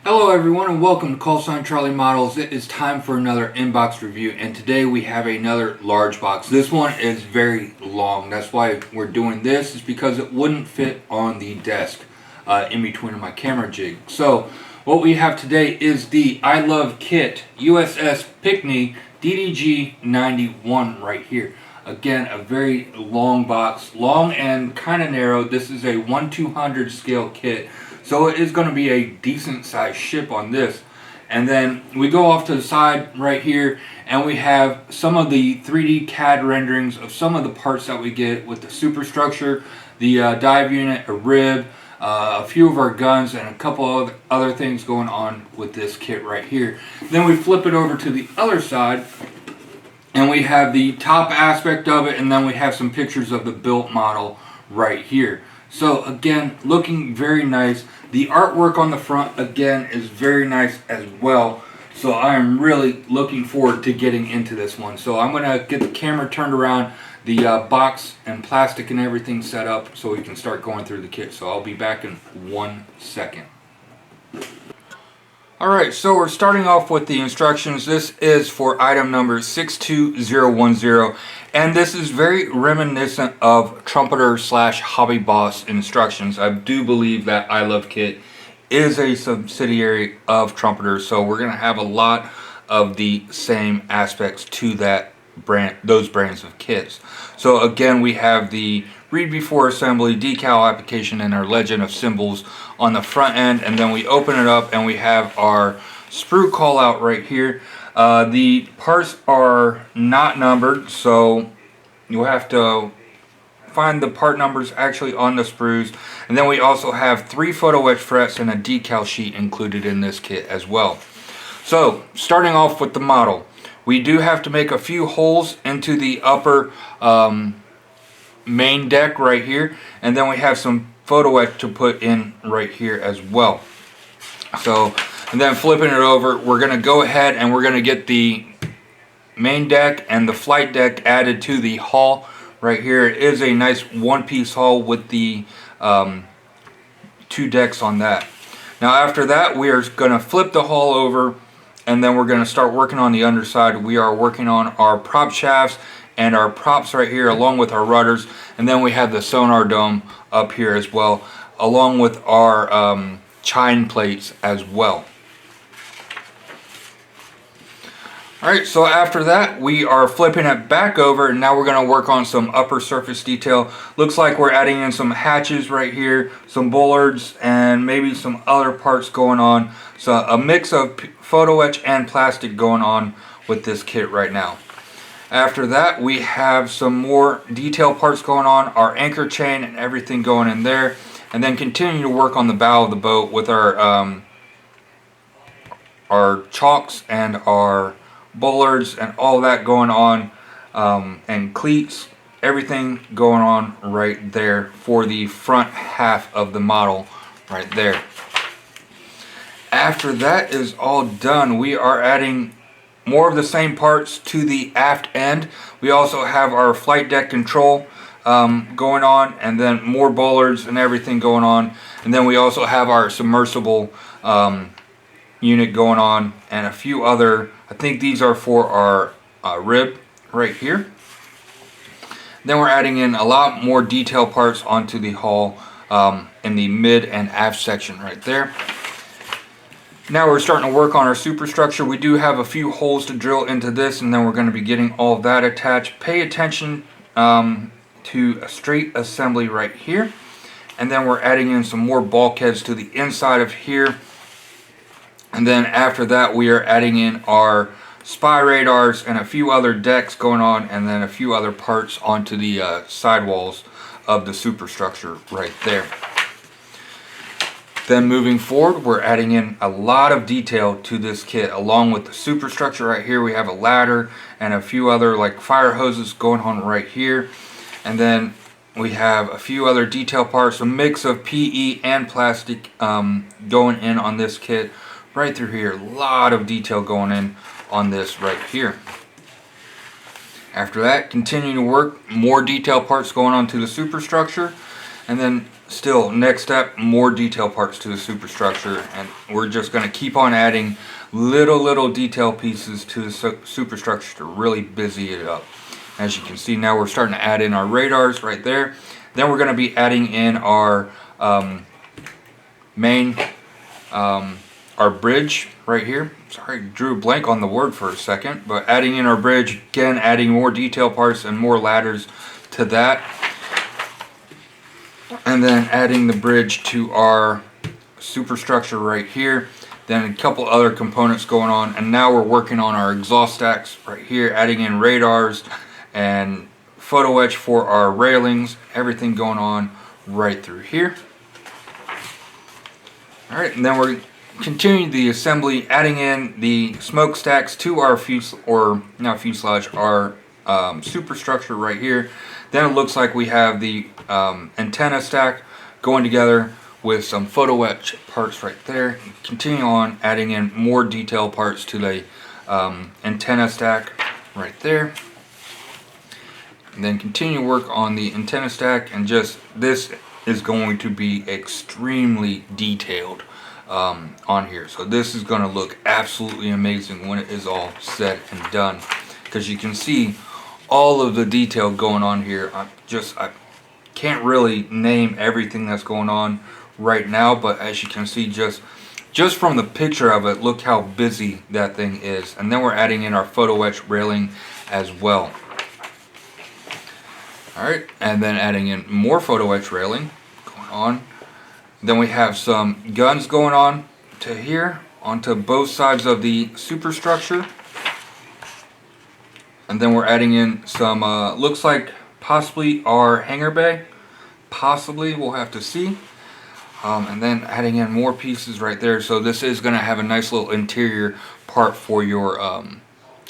Hello everyone and welcome to Call Sign Charlie Models. It is time for another inbox review, and today we have another large box. This one is very long. That's why we're doing this, is because it wouldn't fit on the desk in between my camera jig. So what we have today is the I Love Kit USS Pinckney DDG-91 right here. Again, a very long box, long and kind of narrow. This is a 1/200 scale kit. So it is going to be a decent sized ship on this. And then we go off to the side right here and we have some of the 3D CAD renderings of some of the parts that we get with the superstructure, the dive unit, a rib, a few of our guns, and a couple of other things going on with this kit right here. Then we flip it over to the other side and we have the top aspect of it, and then we have some pictures of the built model right here. So again, looking very nice. The artwork on the front again is very nice as well. So I am really looking forward to getting into this one. So I'm going to get the camera turned around, the box and plastic and everything set up so we can start going through the kit. So I'll be back in 1 second. Alright, so we're starting off with the instructions. This is for item number 62010, and this is very reminiscent of Trumpeter / Hobby Boss instructions. I do believe that I Love Kit is a subsidiary of Trumpeter, so we're going to have a lot of the same aspects to that brand, those brands of kits. So again, we have the read before assembly, decal application, and our legend of symbols on the front end, and then we open it up and we have our sprue call out right here. The parts are not numbered, so you'll have to find the part numbers actually on the sprues. And then we also have 3 photo etch frets and a decal sheet included in this kit as well. So starting off with the model, we do have to make a few holes into the upper main deck right here, and then we have some photo etch to put in right here as well. So, and then flipping it over, we're going to go ahead and we're going to get the main deck and the flight deck added to the hull right here. It is a nice one-piece hull with the 2 decks on that. Now after that, we are going to flip the hull over, and then we're going to start working on the underside. We are working on our prop shafts and our props right here, along with our rudders, and then we have the sonar dome up here as well, along with our chine plates as well. Alright, so after that we are flipping it back over, and now we're going to work on some upper surface detail. Looks like we're adding in some hatches right here, some bollards, and maybe some other parts going on. So a mix of photo etch and plastic going on with this kit right now. After that, we have some more detail parts going on, our anchor chain and everything going in there, and then continue to work on the bow of the boat with our chocks and our bollards and all that going on, and cleats, everything going on right there for the front half of the model right there. After that is all done, we are adding more of the same parts to the aft end. We also have our flight deck control going on, and then more bollards and everything going on. And then we also have our submersible unit going on, and a few other, I think these are for our rib right here. Then we're adding in a lot more detail parts onto the hull in the mid and aft section right there. Now we're starting to work on our superstructure. We do have a few holes to drill into this, and then we're going to be getting all of that attached. Pay attention to a straight assembly right here. And then we're adding in some more bulkheads to the inside of here. And then after that, we are adding in our spy radars and a few other decks going on, and then a few other parts onto the sidewalls of the superstructure right there. Then moving forward, we're adding in a lot of detail to this kit. Along with the superstructure right here, we have a ladder and a few other like fire hoses going on right here. And then we have a few other detail parts, a mix of PE and plastic going in on this kit right through here. A lot of detail going in on this right here. After that, continuing to work, more detail parts going on to the superstructure. And then still, next step, more detail parts to the superstructure, and we're just going to keep on adding little detail pieces to the superstructure to really busy it up. As you can see, now we're starting to add in our radars right there. Then we're going to be adding in our our bridge right here. Sorry, drew a blank on the word for a second, but adding in our bridge, again, adding more detail parts and more ladders to that. And then adding the bridge to our superstructure right here. Then a couple other components going on, and now we're working on our exhaust stacks right here, adding in radars and photo etch for our railings, everything going on right through here. Alright, and then we're continuing the assembly, adding in the smokestacks to our our superstructure right here. Then it looks like we have the antenna stack going together with some photo etch parts right there. Continue on adding in more detail parts to the antenna stack right there. And then continue to work on the antenna stack, and just this is going to be extremely detailed on here. So this is going to look absolutely amazing when it is all said and done, because you can see all of the detail going on here. I can't really name everything that's going on right now, but as you can see, just from the picture of it, look how busy that thing is. And then we're adding in our photo etch railing as well. Alright, and then adding in more photo etch railing going on. Then we have some guns going on to here, onto both sides of the superstructure. And then we're adding in some, looks like possibly our hangar bay. Possibly, we'll have to see. And then adding in more pieces right there. So this is going to have a nice little interior part for your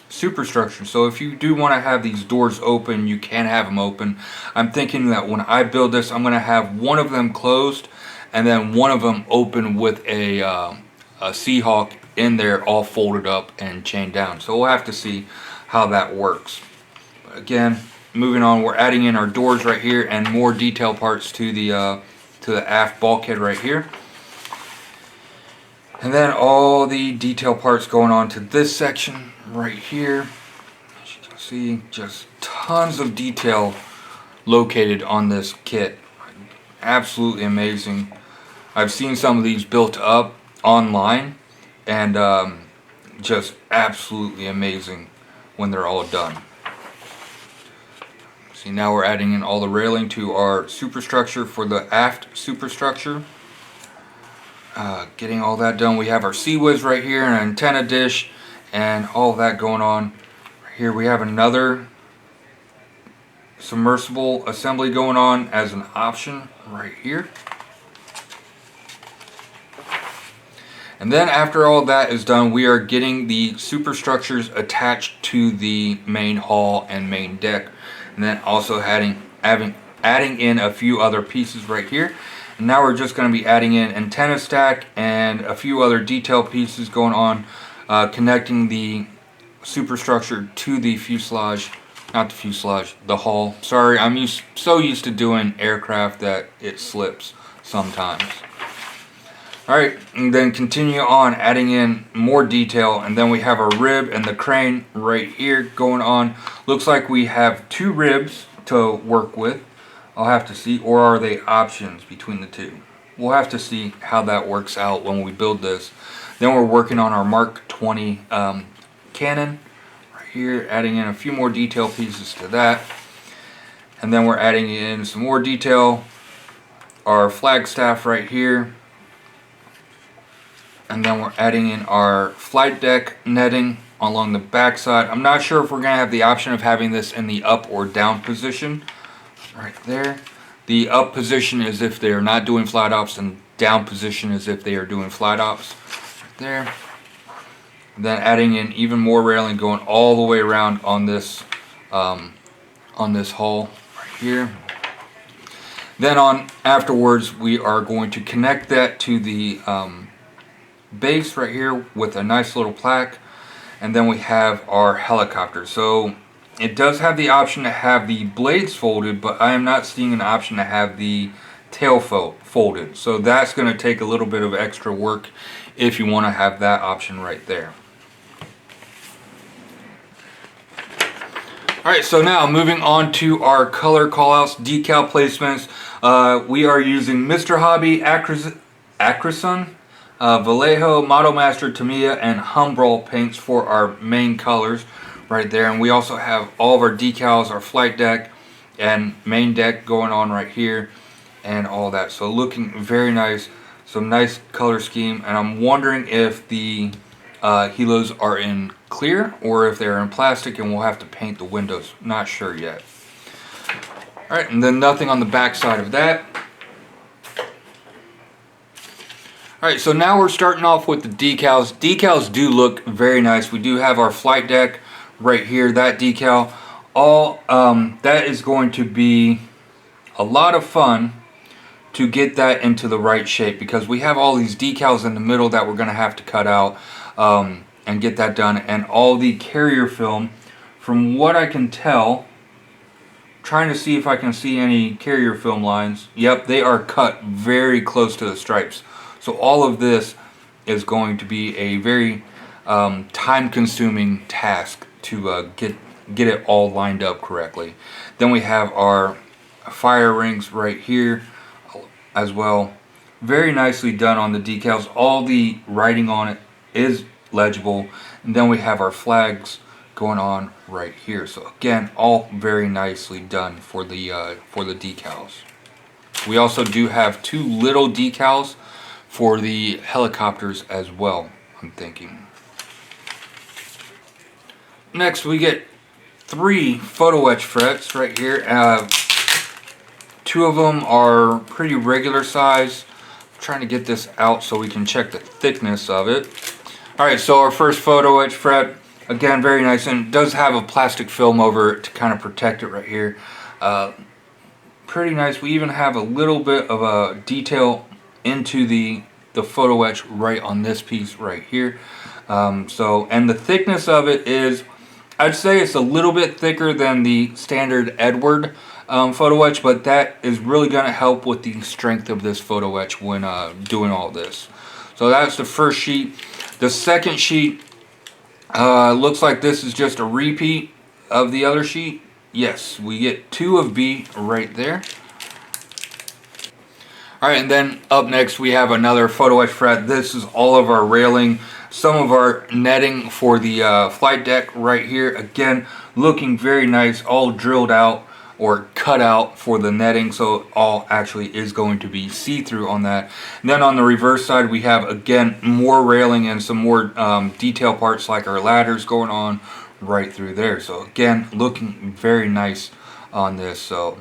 superstructure. So if you do want to have these doors open, you can have them open. I'm thinking that when I build this, I'm going to have one of them closed and then one of them open with a Seahawk in there, all folded up and chained down. So we'll have to see how that works. But again, moving on, we're adding in our doors right here and more detail parts to the aft bulkhead right here. And then all the detail parts going on to this section right here. As you can see, just tons of detail located on this kit. Absolutely amazing. I've seen some of these built up online, and just absolutely amazing when they're all done. See, now we're adding in all the railing to our superstructure for the aft superstructure. Getting all that done. We have our C-Wiz right here, an antenna dish, and all that going on. Right here we have another submersible assembly going on as an option right here. And then after all that is done, we are getting the superstructures attached to the main hull and main deck. And then also adding in a few other pieces right here. And now we're just going to be adding in antenna stack and a few other detail pieces going on, connecting the superstructure to the fuselage, not the fuselage, the hull. Sorry, I'm so used to doing aircraft that it slips sometimes. Alright, and then continue on adding in more detail, and then we have our rib and the crane right here going on. Looks like we have two ribs to work with. I'll have to see, or are they options between the two? We'll have to see how that works out when we build this. Then we're working on our Mark 20 cannon right here, adding in a few more detail pieces to that. And then we're adding in some more detail, our flagstaff right here. And then we're adding in our flight deck netting along the back side. I'm not sure if we're going to have the option of having this in the up or down position. Right there. The up position is if they are not doing flight ops, and down position is if they are doing flight ops. Right there. And then adding in even more railing going all the way around on this hull right here. Then afterwards we are going to connect that to the base right here with a nice little plaque, and then we have our helicopter. So it does have the option to have the blades folded, but I am not seeing an option to have the tail folded. So that's going to take a little bit of extra work if you want to have that option right there. Alright, so now moving on to our color callouts, decal placements. We are using Mr. Hobby, Acrosun, Vallejo, Model Master, Tamiya, and Humbrol paints for our main colors right there. And we also have all of our decals, our flight deck and main deck going on right here and all that. So looking very nice, some nice color scheme. And I'm wondering if the helos are in clear or if they're in plastic and we'll have to paint the windows. Not sure yet. Alright, and then nothing on the back side of that. Alright, so now we're starting off with the decals. Decals do look very nice. We do have our flight deck right here, that decal. That is going to be a lot of fun to get that into the right shape, because we have all these decals in the middle that we're going to have to cut out and get that done. And all the carrier film, from what I can tell, trying to see if I can see any carrier film lines. Yep, they are cut very close to the stripes. So all of this is going to be a very time-consuming task to get it all lined up correctly. Then we have our fire rings right here as well. Very nicely done on the decals. All the writing on it is legible. And then we have our flags going on right here. So again, all very nicely done for the decals. We also do have 2 little decals for the helicopters as well, I'm thinking. Next we get 3 photo-etch frets right here. 2 of them are pretty regular size. I'm trying to get this out so we can check the thickness of it. Alright, so our first photo-etch fret, again, very nice, and it does have a plastic film over it to kind of protect it right here. Pretty nice. We even have a little bit of a detail into the photo etch right on this piece right here. And the thickness of it is, I'd say it's a little bit thicker than the standard Edward photo etch, but that is really going to help with the strength of this photo etch when doing all this. So that's the first sheet. The second sheet looks like this is just a repeat of the other sheet. Yes, we get 2 of B right there. Alright, and then up next we have another photo etch fret. This is all of our railing, some of our netting for the flight deck right here. Again, looking very nice, all drilled out or cut out for the netting, so it all actually is going to be see-through on that. And then on the reverse side we have, again, more railing and some more detail parts like our ladders going on right through there. So again, looking very nice on this. So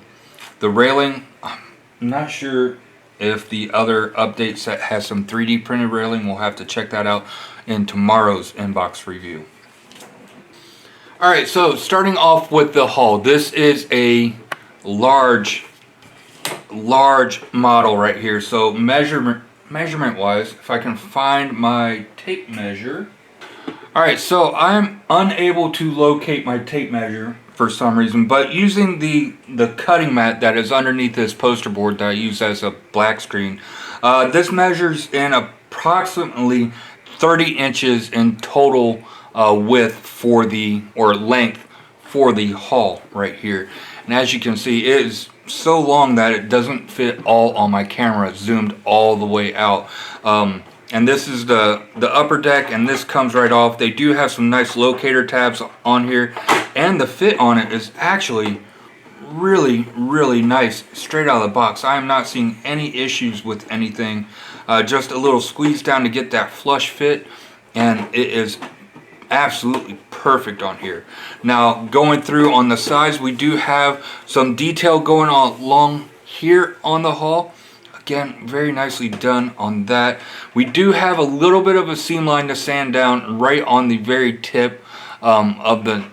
the railing, I'm not sure if the other update set has some 3D printed railing. We'll have to check that out in tomorrow's inbox review. Alright, so starting off with the hull. This is a large model right here. So measurement wise, if I can find my tape measure. Alright, so I'm unable to locate my tape measure for some reason, but using the cutting mat that is underneath this poster board that I use as a black screen, this measures in approximately 30 inches in total width for length for the hull right here. And as you can see, it is so long that it doesn't fit all on my camera. It's zoomed all the way out. And this is the upper deck, and this comes right off. They do have some nice locator tabs on here, and the fit on it is actually really nice straight out of the box. I am not seeing any issues with anything. Just a little squeeze down to get that flush fit, and it is absolutely perfect on here. Now going through on the sides, we do have some detail going on along here on the hull. Again, very nicely done on that. We do have a little bit of a seam line to sand down right on the very tip of the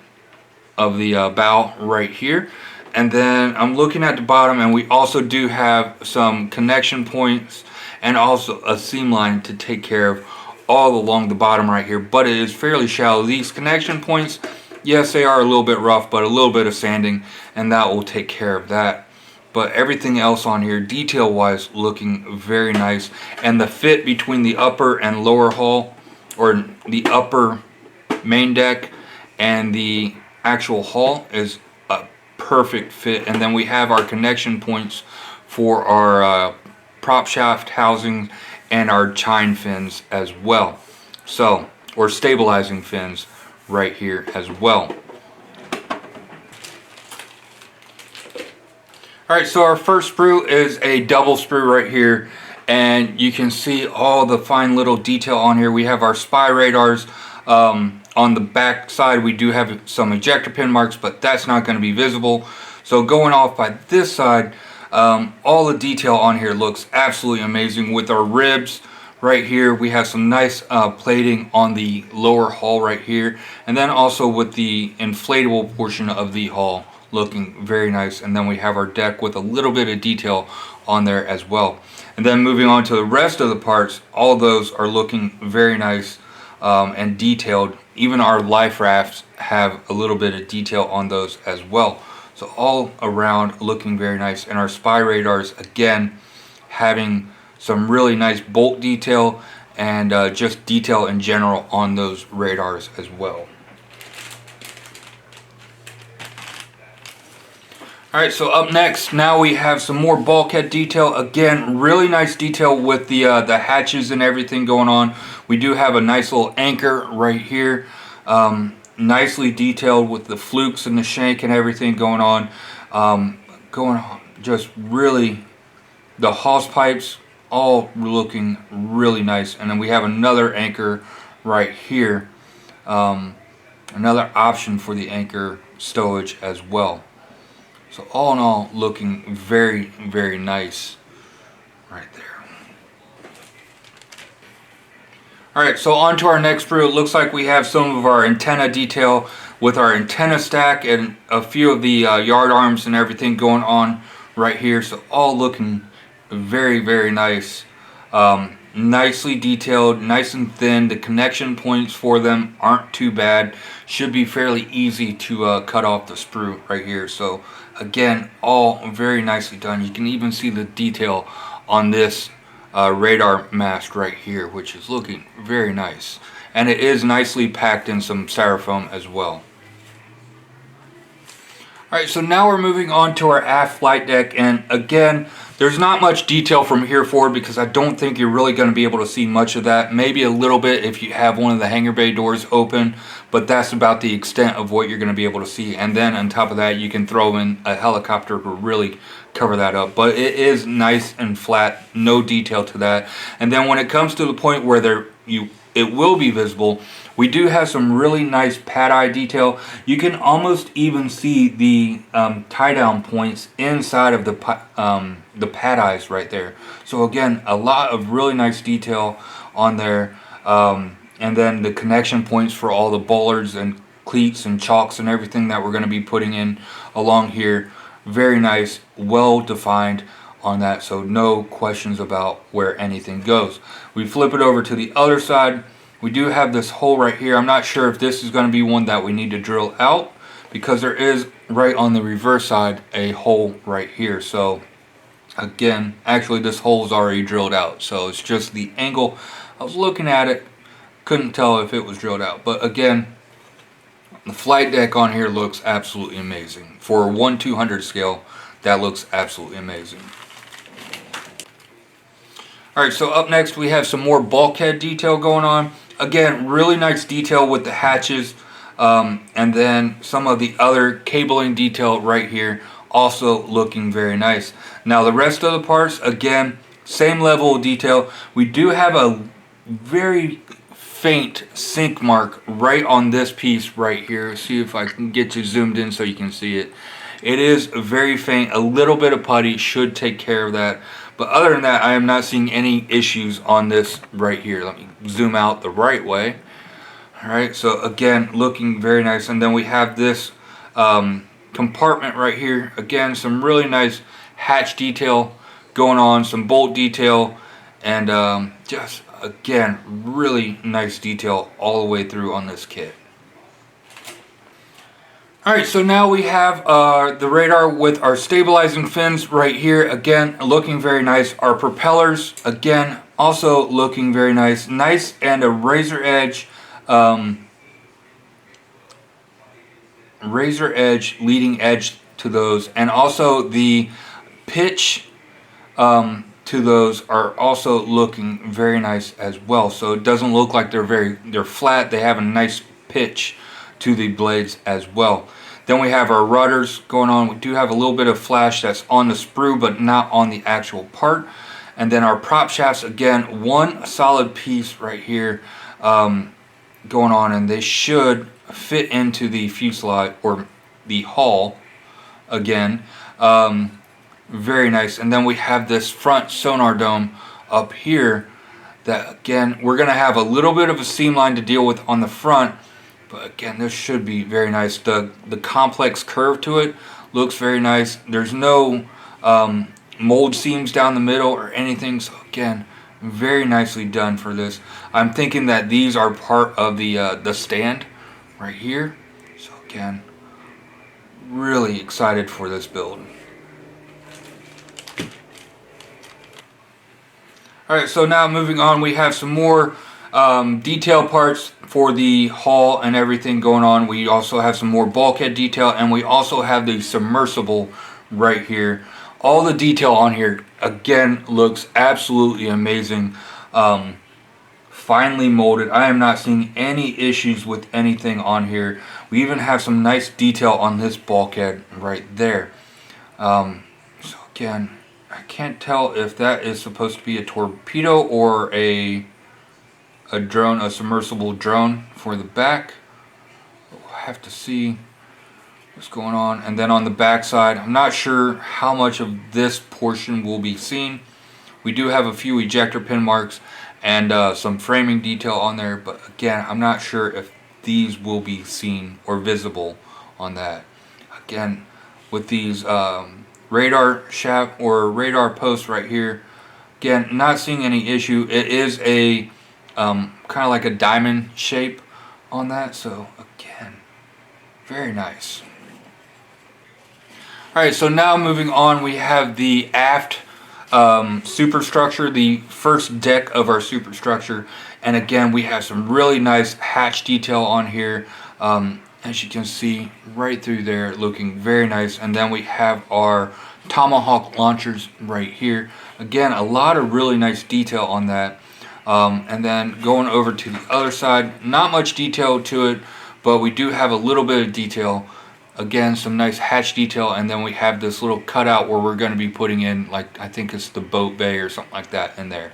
bow right here. And then I'm looking at the bottom, and we also do have some connection points and also a seam line to take care of all along the bottom right here, but it is fairly shallow. These connection points, yes, they are a little bit rough, but a little bit of sanding and that will take care of that. but everything else on here detail wise looking very nice. And the fit between the upper and lower hull, or the upper main deck and the actual hull, is a perfect fit. And then we have our connection points for our prop shaft housing and our chine fins as well, so, or stabilizing fins right here as well. Alright, so our first sprue is a double sprue right here, and you can see all the fine little detail on here. We have our spy radars. On the back side we do have some ejector pin marks, but that's not going to be visible. So going off by this side, all the detail on here looks absolutely amazing. With our ribs right here, we have some nice plating on the lower hull right here, and then also with the inflatable portion of the hull looking very nice. And then we have our deck with a little bit of detail on there as well. And then moving on to the rest of the parts, all of those are looking very nice and detailed. Even our life rafts have a little bit of detail on those as well. So all around looking very nice. And our spy radars, again, having some really nice bolt detail and just detail in general on those radars as well. Alright, so up next, now we have some more bulkhead detail. Again, really nice detail with the hatches and everything going on. We do have a nice little anchor right here. Nicely detailed with the flukes and the shank and everything going on. Just really, the hawse pipes all looking really nice. And then we have another anchor right here. Another option for the anchor stowage as well. So all in all, looking very, very nice right there. Alright, so on to our next sprue. It looks like we have some of our antenna detail with our antenna stack and a few of the yard arms and everything going on right here. So all looking very, very nice. Nicely detailed, nice and thin. The connection points for them aren't too bad. Should be fairly easy to cut off the sprue right here. So again, all very nicely done. You can even see the detail on this radar mast right here, which is looking very nice. And it is nicely packed in some styrofoam as well. Alright, so now we're moving on to our aft flight deck, and again, there's not much detail from here forward because I don't think you're really going to be able to see much of that. Maybe a little bit if you have one of the hangar bay doors open, but that's about the extent of what you're going to be able to see. And then on top of that, you can throw in a helicopter to really cover that up. But it is nice and flat, no detail to that. And then when it comes to the point where it will be visible, we do have some really nice pad eye detail. You can almost even see the tie down points inside of the pad eyes right there. So again, a lot of really nice detail on there. And then the connection points for all the bollards and cleats and chocks and everything that we're going to be putting in along here. Very nice, well defined on that, so no questions about where anything goes. We flip it over to the other side. We do have this hole right here. I'm not sure if this is going to be one that we need to drill out, because there is right on the reverse side a hole right here. So again, actually this hole is already drilled out, so it's just the angle. I was looking at it, couldn't tell if it was drilled out. But again, the flight deck on here looks absolutely amazing. For a 1/200 scale, that looks absolutely amazing. Alright, so up next we have some more bulkhead detail going on. Again, really nice detail with the hatches, and then some of the other cabling detail right here, also looking very nice. Now the rest of the parts, again, same level of detail. We do have a very faint sink mark right on this piece right here. See if I can get you zoomed in so you can see it. It is very faint. A little bit of putty should take care of that. But other than that, I am not seeing any issues on this right here. Let me zoom out the right way. Alright, so again, looking very nice. And then we have this compartment right here. Again, some really nice hatch detail going on, some bolt detail, and just, again, really nice detail all the way through on this kit. Alright, so now we have the radar with our stabilizing fins right here, again looking very nice. Our propellers, again, also looking very nice. Nice, and a razor edge leading edge to those, and also the pitch to those are also looking very nice as well. So it doesn't look like they're flat. They have a nice pitch to the blades as well. Then we have our rudders going on. We do have a little bit of flash that's on the sprue but not on the actual part. And then our prop shafts, again, one solid piece right here going on, and they should fit into the fuselage or the hull again. Very nice. And then we have this front sonar dome up here that, again, we're going to have a little bit of a seam line to deal with on the front, but again, this should be very nice. The complex curve to it looks very nice. There's no mold seams down the middle or anything, so again, very nicely done for this. I'm thinking that these are part of the stand right here. So again, really excited for this build. Alright, so now moving on, we have some more detail parts for the hull and everything going on. We also have some more bulkhead detail, and we also have the submersible right here. All the detail on here, again, looks absolutely amazing. Finely molded. I am not seeing any issues with anything on here. We even have some nice detail on this bulkhead right there. So again, I can't tell if that is supposed to be a torpedo or a drone, a submersible drone for the back. We'll have to see what's going on. And then on the back side, I'm not sure how much of this portion will be seen. We do have a few ejector pin marks and some framing detail on there, but again, I'm not sure if these will be seen or visible on that. Again, with these radar shaft or radar post right here, again, not seeing any issue. It is a kind of like a diamond shape on that, so again, very nice. Alright, so now moving on, we have the aft superstructure, the first deck of our superstructure, and again, we have some really nice hatch detail on here. As you can see right through there, looking very nice. And then we have our Tomahawk launchers right here. Again, a lot of really nice detail on that. And then going over to the other side, not much detail to it, but we do have a little bit of detail. Again, some nice hatch detail, and then we have this little cutout where we're going to be putting in, like, I think it's the boat bay or something like that in there.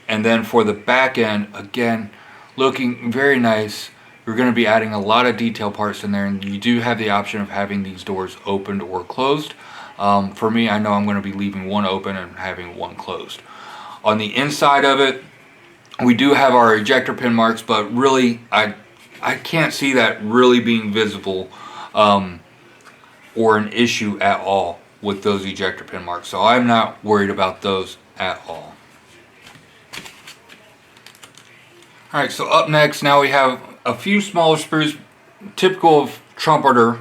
And then for the back end, again, looking very nice. We're going to be adding a lot of detail parts in there, and you do have the option of having these doors opened or closed. For me, I know I'm going to be leaving one open and having one closed. On the inside of it, we do have our ejector pin marks, but really, I can't see that really being visible or an issue at all with those ejector pin marks. So I'm not worried about those at all. Alright, so up next, now we have a few smaller sprues, typical of trumpeter,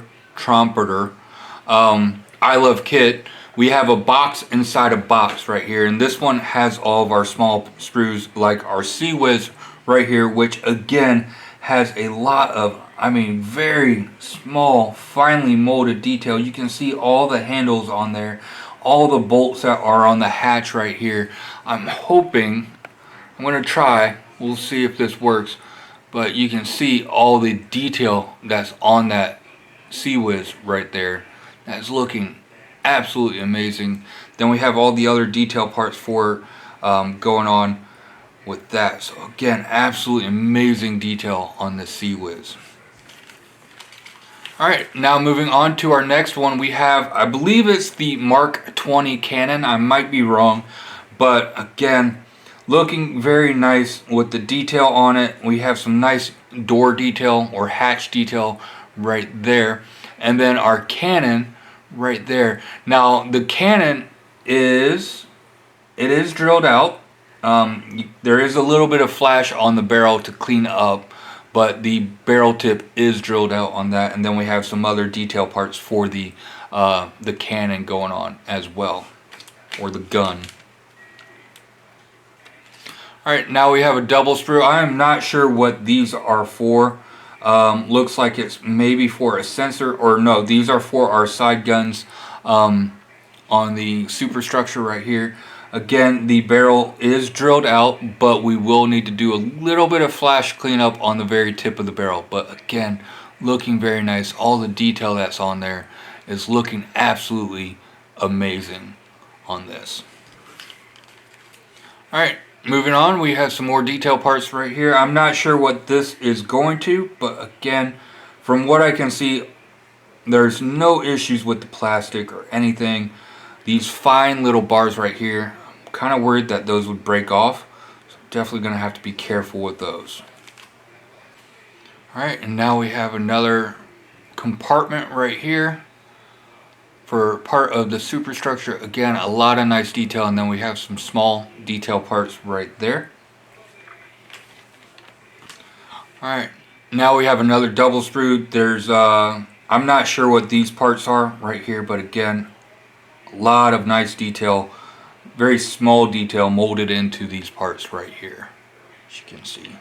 I Love Kit. We have a box inside a box right here, and this one has all of our small sprues, like our Sea Whiz right here, which again has a lot of, I mean, very small, finely molded detail. You can see all the handles on there, all the bolts that are on the hatch right here. I'm hoping, I'm going to try, we'll see if this works, but you can see all the detail that's on that Sea Whiz right there. That's looking absolutely amazing. Then we have all the other detail parts for going on with that. So again, absolutely amazing detail on the Sea Whiz. Alright, now moving on to our next one, we have, I believe it's the Mark 20 cannon. I might be wrong, but again, looking very nice with the detail on it. We have some nice door detail or hatch detail right there. And then our cannon right there. Now the cannon is drilled out. There is a little bit of flash on the barrel to clean up, but the barrel tip is drilled out on that, and then we have some other detail parts for the cannon going on as well, or the gun. Alright, now we have a double sprue. I am not sure what these are for. Looks like it's maybe for a sensor, or no, these are for our side guns on the superstructure right here. Again, the barrel is drilled out, but we will need to do a little bit of flash cleanup on the very tip of the barrel. But again, looking very nice. All the detail that's on there is looking absolutely amazing on this. Alright, moving on, we have some more detail parts right here. I'm not sure what this is going to, but again, from what I can see, there's no issues with the plastic or anything. These fine little bars right here, I'm kind of worried that those would break off. So definitely going to have to be careful with those. Alright, and now we have another compartment right here for part of the superstructure. Again, a lot of nice detail, and then we have some small detail parts right there. Alright, now we have another double sprue. There's I'm not sure what these parts are right here, but again, a lot of nice detail, very small detail molded into these parts right here, as you can see.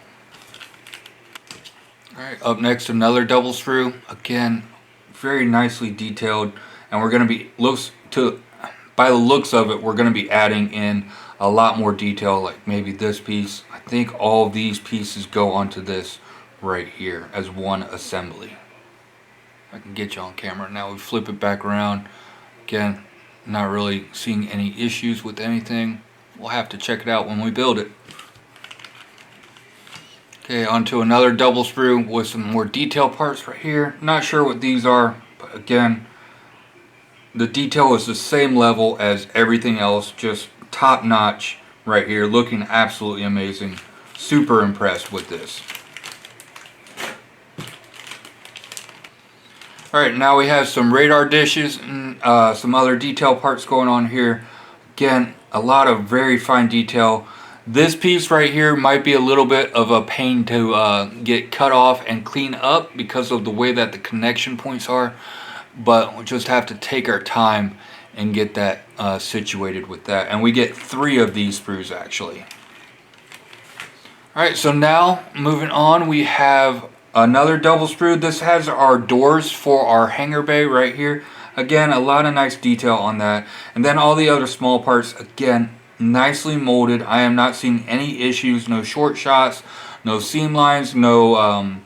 Alright, up next, another double sprue. Again, very nicely detailed, and we're going to be, by the looks of it, we're going to be adding in a lot more detail, like maybe this piece. I think all of these pieces go onto this right here as one assembly. I can get you on camera. Now we flip it back around. Again, not really seeing any issues with anything. We'll have to check it out when we build it. Okay, onto another double sprue with some more detail parts right here. Not sure what these are, but again, the detail is the same level as everything else, just top notch right here, looking absolutely amazing. Super impressed with this. Alright, now we have some radar dishes and some other detail parts going on here. Again, a lot of very fine detail. This piece right here might be a little bit of a pain to get cut off and clean up because of the way that the connection points are, but we'll just have to take our time and get that situated with that. And we get 3 of these sprues actually. Alright, so now moving on, we have another double sprue. This has our doors for our hangar bay right here. Again, a lot of nice detail on that. And then all the other small parts, again, nicely molded. I am not seeing any issues, no short shots, no seam lines, no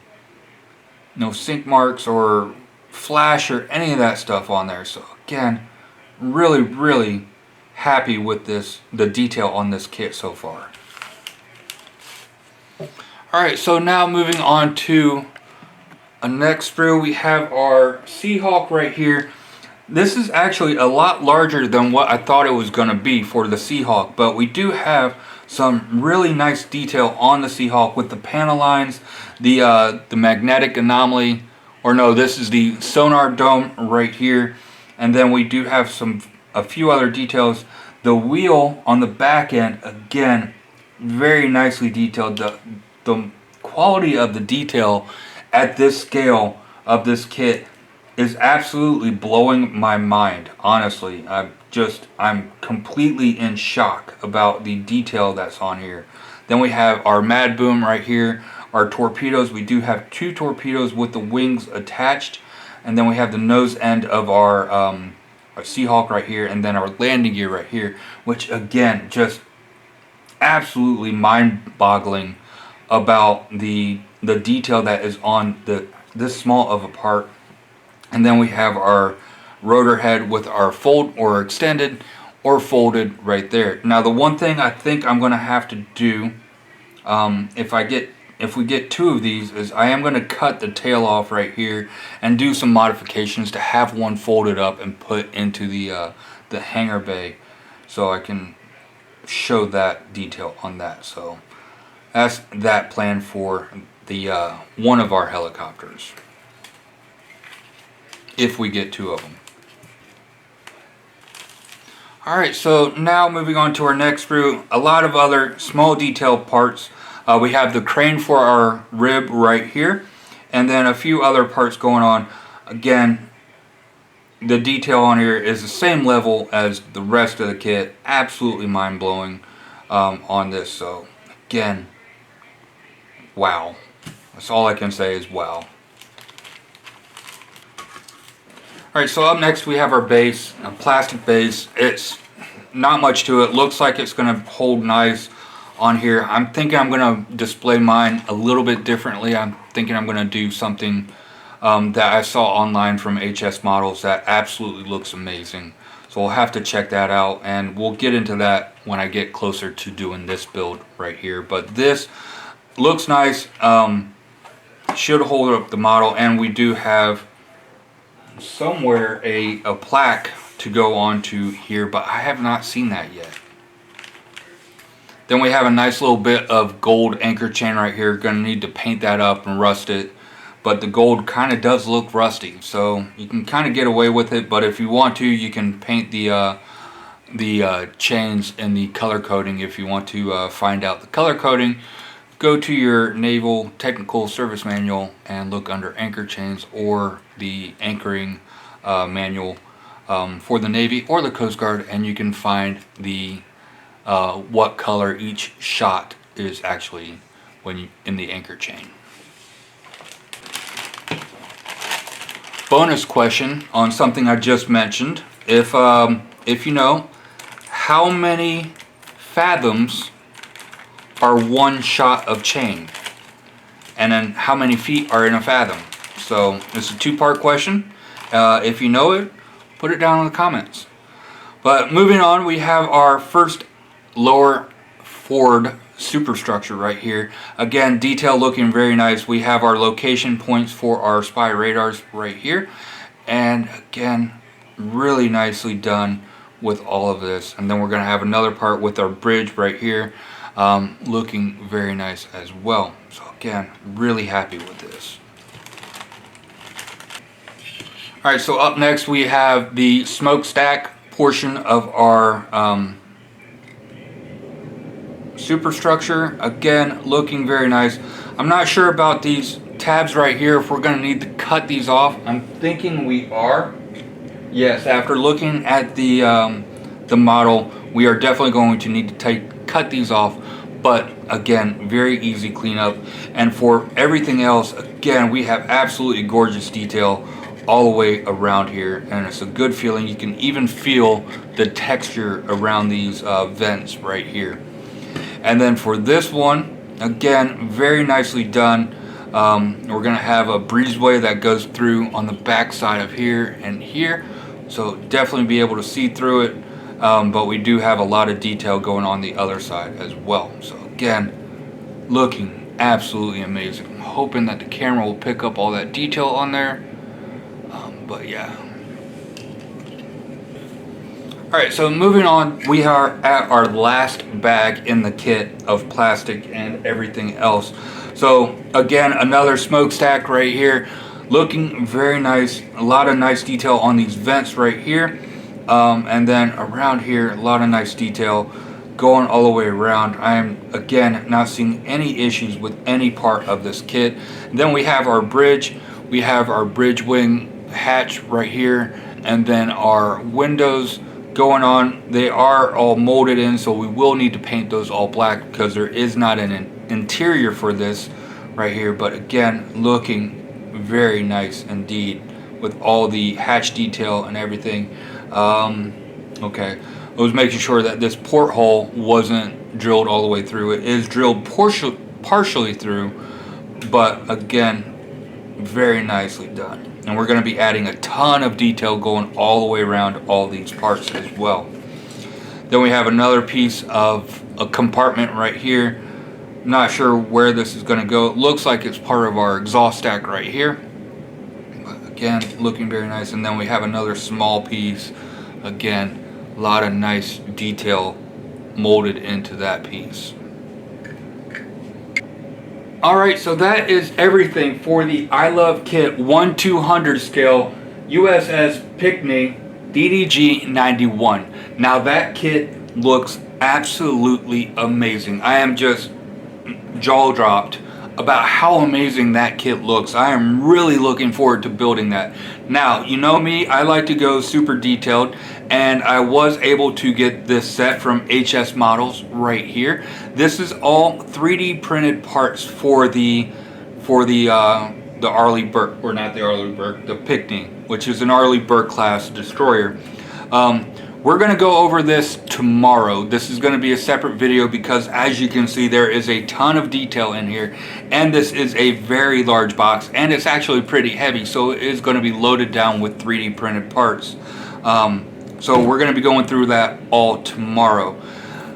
sink marks or flash or any of that stuff on there. So again, really happy with this, the detail on this kit so far. Alright, so now moving on to a next sprue, we have our Seahawk right here. This is actually a lot larger than what I thought it was going to be for the Seahawk, but we do have some really nice detail on the Seahawk with the panel lines, the magnetic anomaly, or no, this is the sonar dome right here, and then we do have a few other details. The wheel on the back end, again, very nicely detailed. The quality of the detail at this scale of this kit is absolutely blowing my mind. Honestly, I'm completely in shock about the detail that's on here. Then we have our Mad Boom right here, our torpedoes. We do have 2 torpedoes with the wings attached, and then we have the nose end of our Seahawk right here, and then our landing gear right here, which again, just absolutely mind-boggling about the detail that is on this small of a part. And then we have our rotor head with our fold or extended or folded right there. Now the one thing I think I'm going to have to do if we get 2 of these is I am going to cut the tail off right here and do some modifications to have one folded up and put into the hangar bay, so I can show that detail on that. So that's that plan for the one of our helicopters, if we get 2 of them. Alright, so now moving on to our next sprue, a lot of other small detail parts. We have the crane for our rib right here, and then a few other parts going on. Again, the detail on here is the same level as the rest of the kit. Absolutely mind-blowing on this. So again, wow. That's all I can say is wow. Alright, so up next we have our base, a plastic base. It's not much to it. Looks like it's going to hold nice on here. I'm thinking I'm going to display mine a little bit differently. I'm thinking I'm going to do something that I saw online from HS Models that absolutely looks amazing. So we'll have to check that out, and we'll get into that when I get closer to doing this build right here. But this looks nice. Should hold up the model, and we do have somewhere a plaque to go on to here, but I have not seen that yet. Then we have a nice little bit of gold anchor chain right here. Gonna need to paint that up and rust it, but the gold kind of does look rusty, so you can kind of get away with it. But if you want to, you can paint the chains in the color coding. If you want to find out the color coding, go to your Naval Technical Service Manual and look under anchor chains or the anchoring manual for the Navy or the Coast Guard, and you can find the what color each shot is actually when in the anchor chain. Bonus question on something I just mentioned: if you know, how many fathoms are one shot of chain, and then how many feet are in a fathom? So it's a two-part question. If you know it, put it down in the comments. But moving on, we have our first lower forward superstructure right here. Again, detail looking very nice. We have our location points for our spy radars right here, and again, really nicely done with all of this. And then we're going to have another part with our bridge right here, looking very nice as well. So again, really happy with this. Alright, so up next we have the smokestack portion of our superstructure. Again, looking very nice. I'm not sure about these tabs right here, if we're going to need to cut these off. I'm thinking we are. Yes, after looking at the model, we are definitely going to need to cut these off. But again, very easy cleanup. And for everything else, again, we have absolutely gorgeous detail all the way around here, and it's a good feeling. You can even feel the texture around these vents right here. And then for this one, again, very nicely done. We're gonna have a breezeway that goes through on the back side of here and here, so definitely be able to see through it. But we do have a lot of detail going on the other side as well. So again, looking absolutely amazing. I'm hoping that the camera will pick up all that detail on there. But yeah. Alright, so moving on, we are at our last bag in the kit of plastic and everything else. So again, another smokestack right here, looking very nice. A lot of nice detail on these vents right here. And then around here, a lot of nice detail going all the way around. I am again not seeing any issues with any part of this kit. And then we have our bridge. We have our bridge wing hatch right here, and then our windows going on. They are all molded in, so we will need to paint those all black because there is not an interior for this right here. But again, looking very nice indeed with all the hatch detail and everything. Okay, I was making sure that this porthole wasn't drilled all the way through. It is drilled partially through, but again, very nicely done. And we're going to be adding a ton of detail going all the way around all these parts as well. Then we have another piece of a compartment right here. Not sure where this is going to go. It looks like it's part of our exhaust stack right here. But again, looking very nice. And then we have another small piece. Again, a lot of nice detail molded into that piece. Alright, so that is everything for the I Love Kit 1/200 scale USS Pinckney DDG-91. Now that kit looks absolutely amazing. I am just jaw dropped about how amazing that kit looks. I am really looking forward to building that. Now, you know me, I like to go super detailed, and I was able to get this set from HS Models right here. This is all 3D printed parts for the Arleigh Burke, or not the Arleigh Burke, the Pinckney, which is an Arleigh Burke class destroyer. We're going to go over this tomorrow. This is going to be a separate video because, as you can see, there is a ton of detail in here, and this is a very large box, and it's actually pretty heavy, so it is going to be loaded down with 3D printed parts. So we're going to be going through that all tomorrow.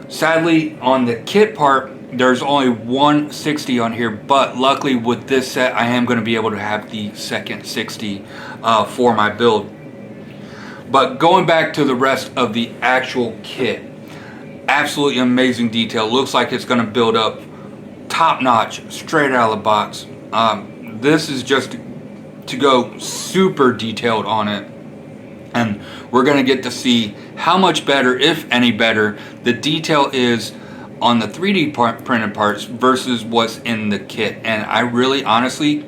Sadly, on the kit part, there's only 160 on here, but luckily with this set, I am going to be able to have the second 60 for my build. But going back to the rest of the actual kit, absolutely amazing detail. Looks like it's going to build up top notch, straight out of the box. This is just to go super detailed on it. And we're going to get to see how much better, if any better, the detail is on the 3D printed parts versus what's in the kit. And I really, honestly,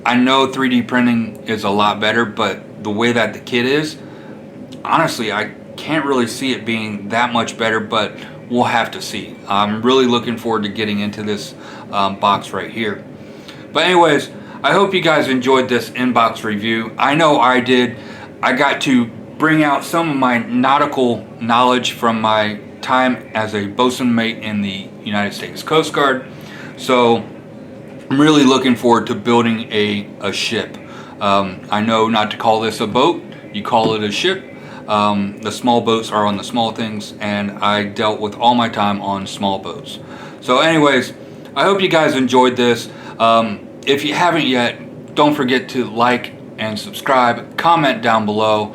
I know 3D printing is a lot better, but the way that the kit is, honestly, I can't really see it being that much better, but we'll have to see. I'm really looking forward to getting into this box right here. But anyways, I hope you guys enjoyed this inbox review. I know I did. I got to bring out some of my nautical knowledge from my time as a bosun mate in the United States Coast Guard. So I'm really looking forward to building a ship. I know not to call this a boat, you call it a ship. The small boats are on the small things, and I dealt with all my time on small boats. So anyways, I hope you guys enjoyed this. If you haven't yet, don't forget to like and subscribe, comment down below,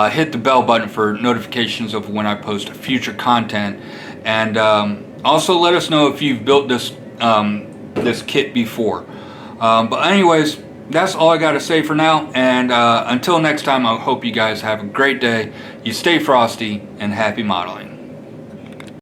hit the bell button for notifications of when I post future content, and also let us know if you've built this this kit before. But anyways, that's all I got to say for now, and until next time, I hope you guys have a great day. You stay frosty, and happy modeling.